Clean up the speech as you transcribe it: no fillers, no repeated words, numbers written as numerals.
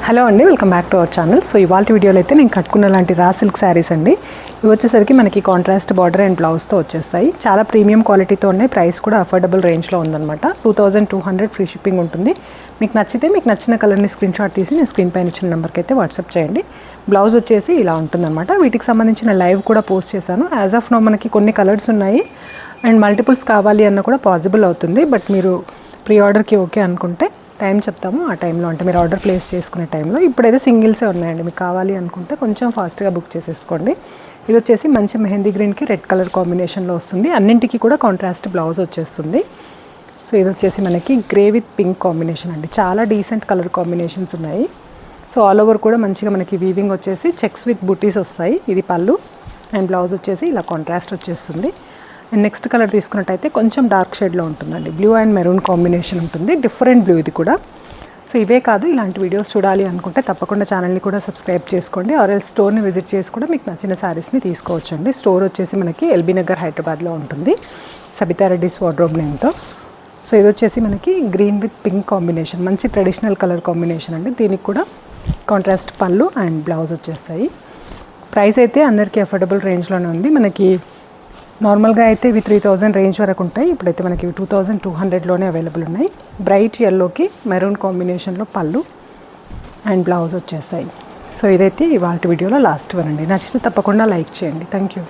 Hello అండి, welcome back to our channel. So ఇవాళ వీడియోలో అయితే నేను కట్టుకున్న లాంటి రా సిల్క్ శారీస్ అండి. ఇవి వచ్చేసరికి మనకి కాంట్రాస్ట్ బార్డర్ అండ్ బ్లౌజ్తో వచ్చేస్తాయి. చాలా ప్రీమియం క్వాలిటీతో ఉన్నాయి. ప్రైస్ కూడా అఫోర్డబుల్ రేంజ్లో ఉందన్నమాట. 2200 ఫ్రీ షిప్పింగ్ ఉంటుంది. మీకు నచ్చితే మీకు నచ్చిన కలర్ని స్క్రీన్ షాట్ తీసి నేను స్క్రీన్ పైన ఇచ్చిన నెంబర్కి అయితే వాట్సాప్ చేయండి. బ్లౌజ్ వచ్చేసి ఇలా ఉంటుందన్నమాట. వీటికి సంబంధించిన లైవ్ కూడా పోస్ట్ చేశాను. యాజ్ ఆఫ్ నో మనకి కొన్ని కలర్స్ ఉన్నాయి అండ్ మల్టిపుల్స్ కావాలి అన్న కూడా పాసిబుల్ అవుతుంది. బట్ మీరు ప్రీ ఆర్డర్కి ఓకే అనుకుంటే టైం చెప్తాము, ఆ టైంలో అంటే మీరు ఆర్డర్ ప్లేస్ చేసుకునే టైంలో. ఇప్పుడైతే సింగిల్సే ఉన్నాయండి. మీకు కావాలి అనుకుంటే కొంచెం ఫాస్ట్గా బుక్ చేసేసుకోండి. ఇది వచ్చేసి మంచి మెహందీ గ్రీన్కి రెడ్ కలర్ కాంబినేషన్లో వస్తుంది. అన్నింటికి కూడా కాంట్రాస్ట్ బ్లౌజ్ వచ్చేస్తుంది. సో ఇది వచ్చేసి మనకి గ్రే విత్ పింక్ కాంబినేషన్ అండి. చాలా డీసెంట్ కలర్ కాంబినేషన్స్ ఉన్నాయి. సో ఆల్ ఓవర్ కూడా మంచిగా మనకి వీవింగ్ వచ్చేసి చెక్స్ విత్ బుటీస్ వస్తాయి. ఇది పళ్ళు అండ్ బ్లౌజ్ వచ్చేసి ఇలా కాంట్రాస్ట్ వచ్చేస్తుంది. అండ్ నెక్స్ట్ కలర్ తీసుకున్నట్టయితే కొంచెం డార్క్ షేడ్లో ఉంటుందండి. బ్లూ అండ్ మెరూన్ కాంబినేషన్ ఉంటుంది. డిఫరెంట్ బ్లూ ఇది కూడా. సో ఇవే కాదు, ఇలాంటి వీడియోస్ చూడాలి అనుకుంటే తప్పకుండా ఛానల్ని కూడా సబ్స్క్రైబ్ చేసుకోండి. ఆర్ఎల్ స్టోర్ని విజిట్ చేసి కూడా మీకు నచ్చిన శారీస్ని తీసుకోవచ్చండి. స్టోర్ వచ్చేసి మనకి ఎల్బీ నగర్ హైదరాబాద్లో ఉంటుంది, సబితా రెడ్డిస్ వార్డ్రోబ్ నేమ్తో. సో ఇది వచ్చేసి మనకి గ్రీన్ విత్ పింక్ కాంబినేషన్, మంచి ట్రెడిషనల్ కలర్ కాంబినేషన్ అండి. దీనికి కూడా కాంట్రాస్ట్ పళ్ళు అండ్ బ్లౌజ్ వచ్చేస్తాయి. ప్రైస్ అయితే అందరికీ అఫోర్డబుల్ రేంజ్లోనే ఉంది. మనకి నార్మల్గా అయితే ఇవి 3000 రేంజ్ వరకు ఉంటాయి. ఇప్పుడైతే మనకి 2200లోనే అవైలబుల్ ఉన్నాయి. బ్రైట్ ఎల్లోకి మెరూన్ కాంబినేషన్లో పళ్ళు అండ్ బ్లౌజ్ వచ్చేస్తాయి. సో ఇదైతే ఇవాళ వీడియోలో లాస్ట్ వన్ అండి. నచ్చితే తప్పకుండా లైక్ చేయండి. Thank you.